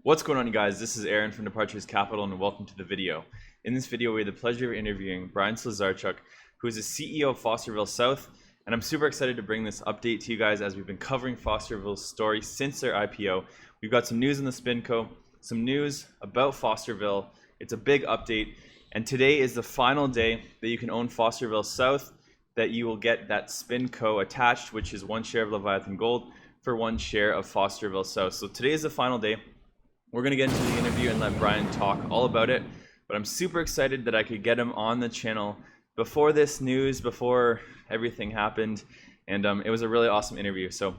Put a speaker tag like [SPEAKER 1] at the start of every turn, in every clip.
[SPEAKER 1] What's going on, you guys? This is Aaron from Departures Capital, and welcome to the video. In this video, we had the pleasure of interviewing Bryan Slusarchuk, who is the CEO of Fosterville South, and I'm super excited to bring this update to you guys as we've been covering Fosterville's story since their IPO. We've got some news in the SpinCo, some news about Fosterville. It's a big update, and today is the final day that you can own Fosterville South, that you will get that SpinCo attached, which is 1 share of Leviathan Gold for 1 share of Fosterville South. So today is the final day. We're going to get into the interview and let Bryan talk all about it, but I'm super excited that I could get him on the channel before this news, before everything happened, and it was a really awesome interview. So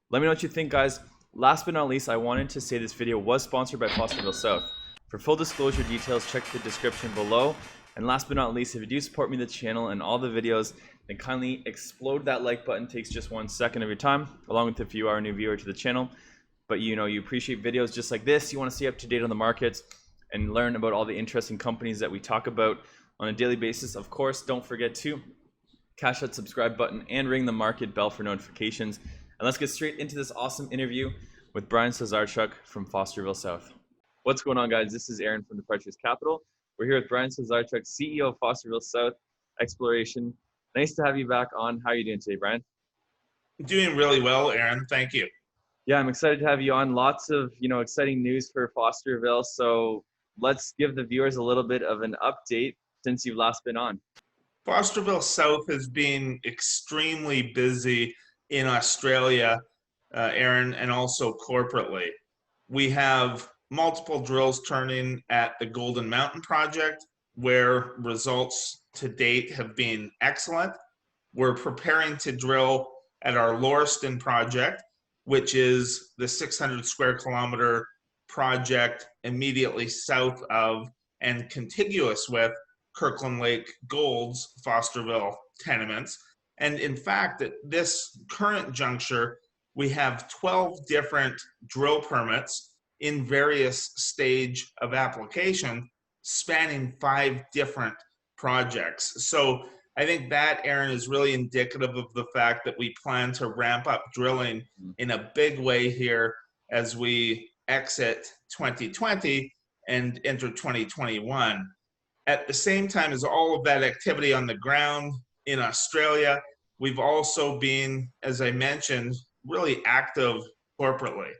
[SPEAKER 1] let me know what you think, guys. Last but not least, I wanted to say this video was sponsored by Fosterville South. For full disclosure details, check the description below. And last but not least, if you do support me, the channel, and all the videos, then kindly explode that like button. It takes just 1 second of your time, along with if you are a new viewer to the channel. But you appreciate videos just like this, you want to stay up to date on the markets and learn about all the interesting companies that we talk about on a daily basis. Of course, don't forget to cash that subscribe button and ring the market bell for notifications. And let's get straight into this awesome interview with Bryan Slusarchuk from Fosterville South. What's going on, guys? This is Aaron from Departures Capital. We're here with Bryan Slusarchuk, CEO of Fosterville South Exploration. Nice to have you back on. How are you doing today, Bryan?
[SPEAKER 2] Doing really well, Aaron. Thank you.
[SPEAKER 1] Yeah, I'm excited to have you on. Lots of, exciting news for Fosterville. So let's give the viewers a little bit of an update since you've last been on.
[SPEAKER 2] Fosterville South has been extremely busy in Australia, Aaron, and also corporately. We have multiple drills turning at the Golden Mountain project, where results to date have been excellent. We're preparing to drill at our Lauriston project, which is the 600 square kilometer project immediately south of and contiguous with Kirkland Lake Gold's Fosterville tenements. And in fact, at this current juncture, we have 12 different drill permits in various stage of application spanning 5 different projects. So I think that, Aaron, is really indicative of the fact that we plan to ramp up drilling in a big way here as we exit 2020 and enter 2021. At the same time as all of that activity on the ground in Australia, we've also been, as I mentioned, really active corporately.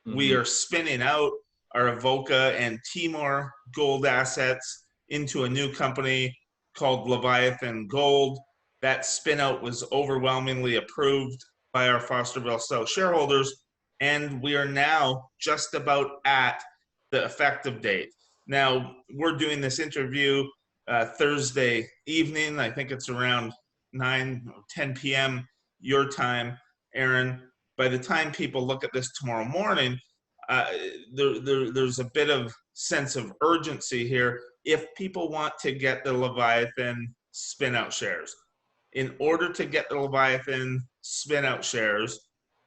[SPEAKER 2] We are spinning out our Avoca and Timor gold assets into a new company called Leviathan Gold. That spin out was overwhelmingly approved by our Fosterville South shareholders, and we are now just about at the effective date. Now, we're doing this interview Thursday evening. I think it's around 10 p.m. your time, Aaron. By the time people look at this tomorrow morning, there's a bit of sense of urgency here if people want to get the Leviathan spin-out shares. In order to get the Leviathan spin-out shares,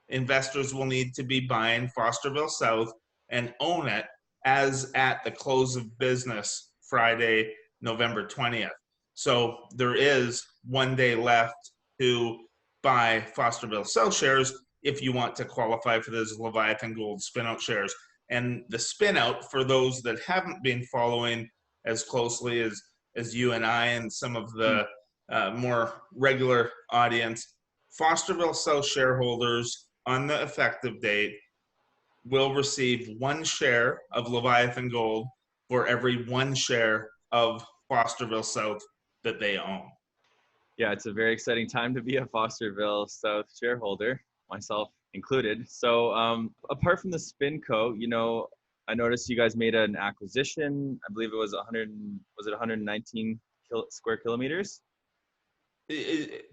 [SPEAKER 2] investors will need to be buying Fosterville South and own it as at the close of business Friday, November 20th. So there is 1 day left to buy Fosterville South shares if you want to qualify for those Leviathan Gold spin-out shares. And the spin-out, for those that haven't been following as closely as you and I and some of the more regular audience, Fosterville South shareholders on the effective date will receive 1 share of Leviathan Gold for every 1 share of Fosterville South that they own.
[SPEAKER 1] Yeah, it's a very exciting time to be a Fosterville South shareholder, myself included. So apart from the SpinCo, I noticed you guys made an acquisition. I believe it was 119 square kilometers?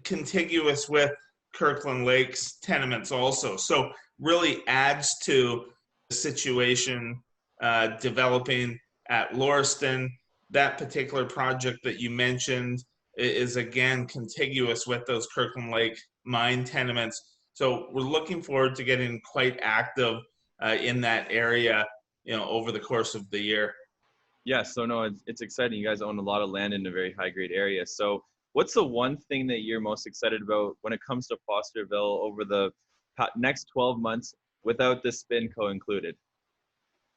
[SPEAKER 2] Contiguous with Kirkland Lake's tenements also. So really adds to the situation developing at Lauriston. That particular project that you mentioned is again contiguous with those Kirkland Lake mine tenements. So we're looking forward to getting quite active in that area, over the course of the year.
[SPEAKER 1] Yeah, so no, it's exciting. You guys own a lot of land in a very high grade area. So what's the one thing that you're most excited about when it comes to Fosterville over the next 12 months without the SpinCo included?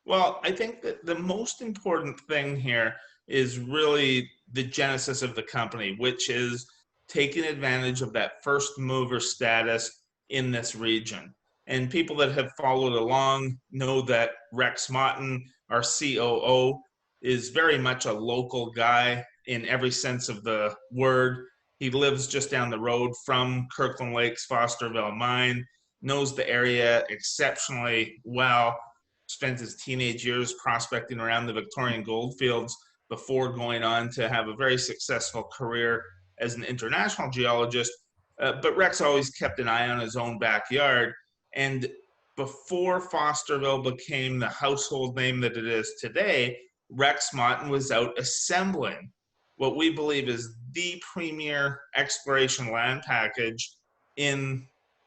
[SPEAKER 2] Well, I think that the most important thing here is really the genesis of the company, which is taking advantage of that first mover status in this region. And people that have followed along know that Rex Motton, our COO, is very much a local guy in every sense of the word. He lives just down the road from Kirkland Lake's Fosterville mine, knows the area exceptionally well, spent his teenage years prospecting around the Victorian goldfields before going on to have a very successful career as an international geologist. But Rex always kept an eye on his own backyard. And before Fosterville became the household name that it is today, Rex Motton was out assembling what we believe is the premier exploration land package in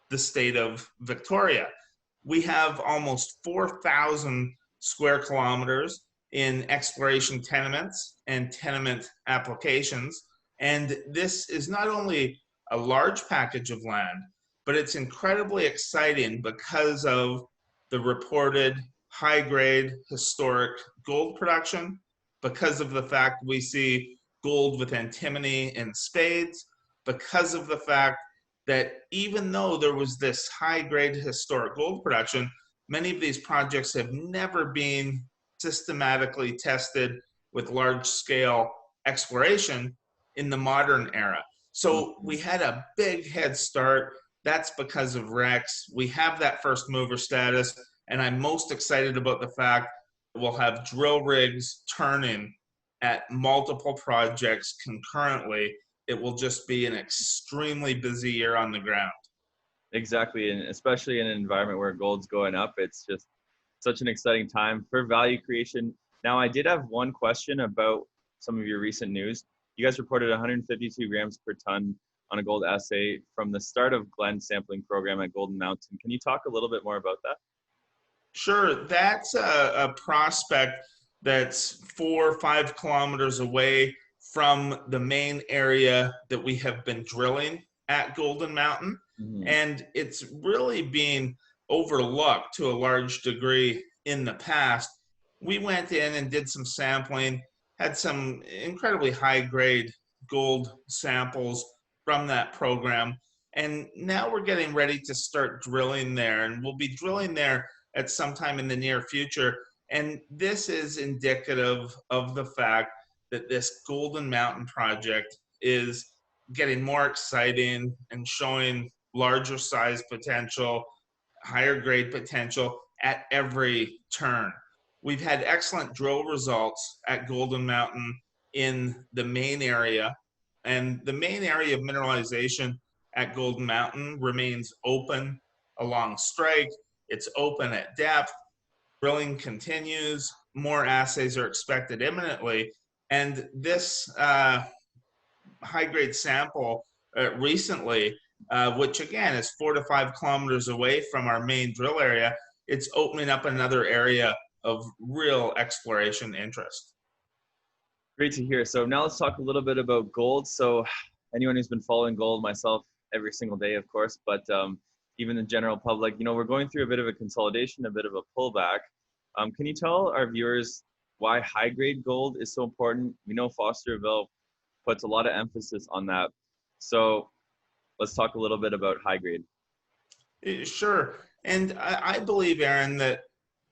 [SPEAKER 2] the state of Victoria. We have almost 4,000 square kilometers in exploration tenements and tenement applications. And this is not only a large package of land, but it's incredibly exciting because of the reported high grade historic gold production, because of the fact we see gold with antimony and spades, because of the fact that even though there was this high grade historic gold production, many of these projects have never been systematically tested with large scale exploration in the modern era. So we had a big head start. That's because of Rex. We have that first mover status, and I'm most excited about the fact that we'll have drill rigs turning at multiple projects concurrently. It will just be an extremely busy year on the ground.
[SPEAKER 1] Exactly, and especially in an environment where gold's going up, it's just such an exciting time for value creation. Now, I did have one question about some of your recent news. You guys reported 152 grams per ton on a gold assay from the start of Glenn's sampling program at Golden Mountain. Can you talk a little bit more about that?
[SPEAKER 2] Sure, that's a prospect that's 4 or 5 kilometers away from the main area that we have been drilling at Golden Mountain. Mm-hmm. And it's really being overlooked to a large degree in the past. We went in and did some sampling, had some incredibly high grade gold samples from that program. And now we're getting ready to start drilling there, and we'll be drilling there at some time in the near future. And this is indicative of the fact that this Golden Mountain project is getting more exciting and showing larger size potential, higher grade potential at every turn. We've had excellent drill results at Golden Mountain in the main area, and the main area of mineralization at Golden Mountain remains open along strike. It's open at depth. Drilling continues. More assays are expected imminently. And this high-grade sample recently, which again is 4 to 5 kilometers away from our main drill area, it's opening up another area of real exploration interest.
[SPEAKER 1] Great to hear. So now let's talk a little bit about gold. So anyone who's been following gold, myself, every single day, of course, but even the general public, you know, we're going through a bit of a consolidation, a bit of a pullback. Can you tell our viewers why high-grade gold is so important? We know Fosterville puts a lot of emphasis on that. So let's talk a little bit about high-grade.
[SPEAKER 2] Sure. And I believe, Aaron, that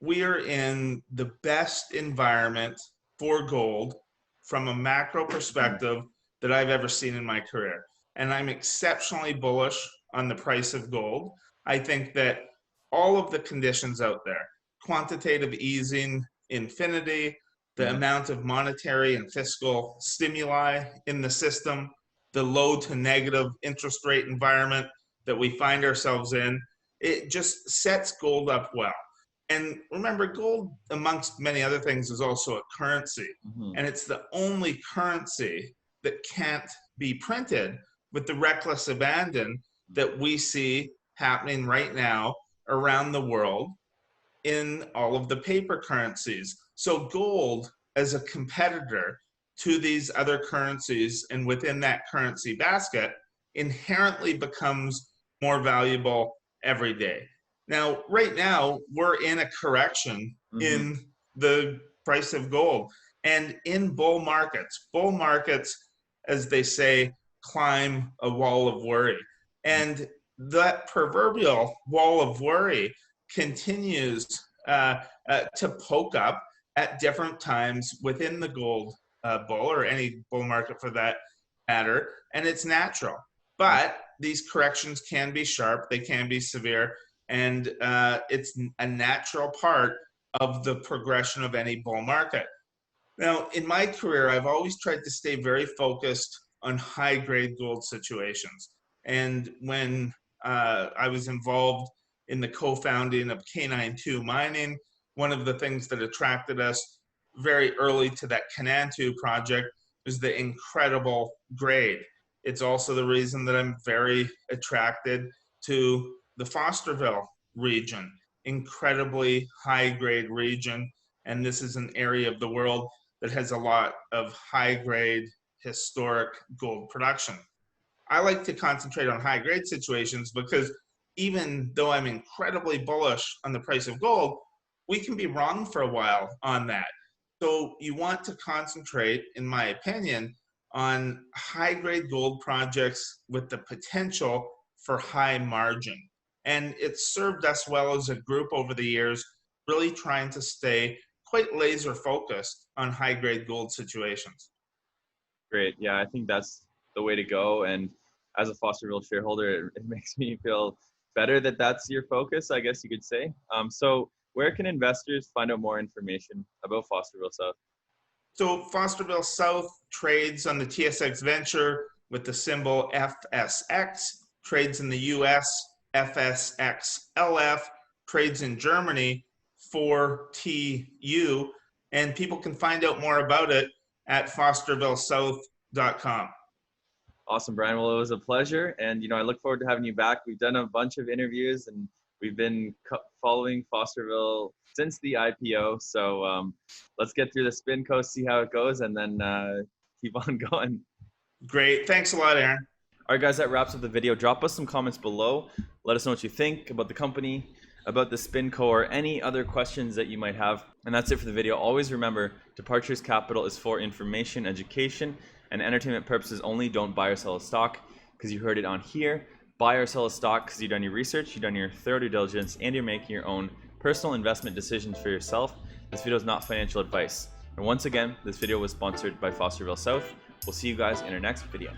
[SPEAKER 2] we are in the best environment for gold from a macro perspective that I've ever seen in my career. And I'm exceptionally bullish on the price of gold. I think that all of the conditions out there, quantitative easing, infinity, the amount of monetary and fiscal stimuli in the system, the low to negative interest rate environment that we find ourselves in, it just sets gold up well. And remember, gold, amongst many other things, is also a currency. And it's the only currency that can't be printed with the reckless abandon that we see happening right now around the world in all of the paper currencies. So gold, as a competitor to these other currencies and within that currency basket, inherently becomes more valuable every day. Now, right now, we're in a correction in the price of gold. And in bull markets, as they say, climb a wall of worry. And that proverbial wall of worry continues to poke up at different times within the gold bull, or any bull market for that matter, and it's natural. But these corrections can be sharp, they can be severe, and it's a natural part of the progression of any bull market. Now, in my career, I've always tried to stay very focused on high-grade gold situations. And when I was involved in the co-founding of K92 Mining, one of the things that attracted us very early to that Kanantu project was the incredible grade. It's also the reason that I'm very attracted to the Fosterville region, incredibly high-grade region. And this is an area of the world that has a lot of high-grade historic gold production. I like to concentrate on high-grade situations because even though I'm incredibly bullish on the price of gold, we can be wrong for a while on that. So you want to concentrate, in my opinion, on high-grade gold projects with the potential for high margin. And it's served us well as a group over the years, really trying to stay quite laser focused on high-grade gold situations.
[SPEAKER 1] Great. Yeah, I think that's the way to go. And as a Fosterville shareholder, it makes me feel better that that's your focus, I guess you could say. So where can investors find out more information about Fosterville South?
[SPEAKER 2] So Fosterville South trades on the TSX Venture with the symbol FSX, trades in the US, FSXLF, trades in Germany, 4TU, and people can find out more about it at fostervillesouth.com.
[SPEAKER 1] Awesome, Brian. Well, it was a pleasure. And, I look forward to having you back. We've done a bunch of interviews and we've been following Fosterville since the IPO. So let's get through the SpinCo, see how it goes, and then keep on going.
[SPEAKER 2] Great. Thanks a lot, Aaron.
[SPEAKER 1] All right, guys, that wraps up the video. Drop us some comments below. Let us know what you think about the company, about the SpinCo, or any other questions that you might have. And that's it for the video. Always remember, Departures Capital is for information, education, and entertainment purposes only. Don't buy or sell a stock because you heard it on here. Buy or sell a stock because you've done your research, you've done your thorough due diligence, and you're making your own personal investment decisions for yourself. This video is not financial advice. And once again, this video was sponsored by Fosterville South. We'll see you guys in our next video.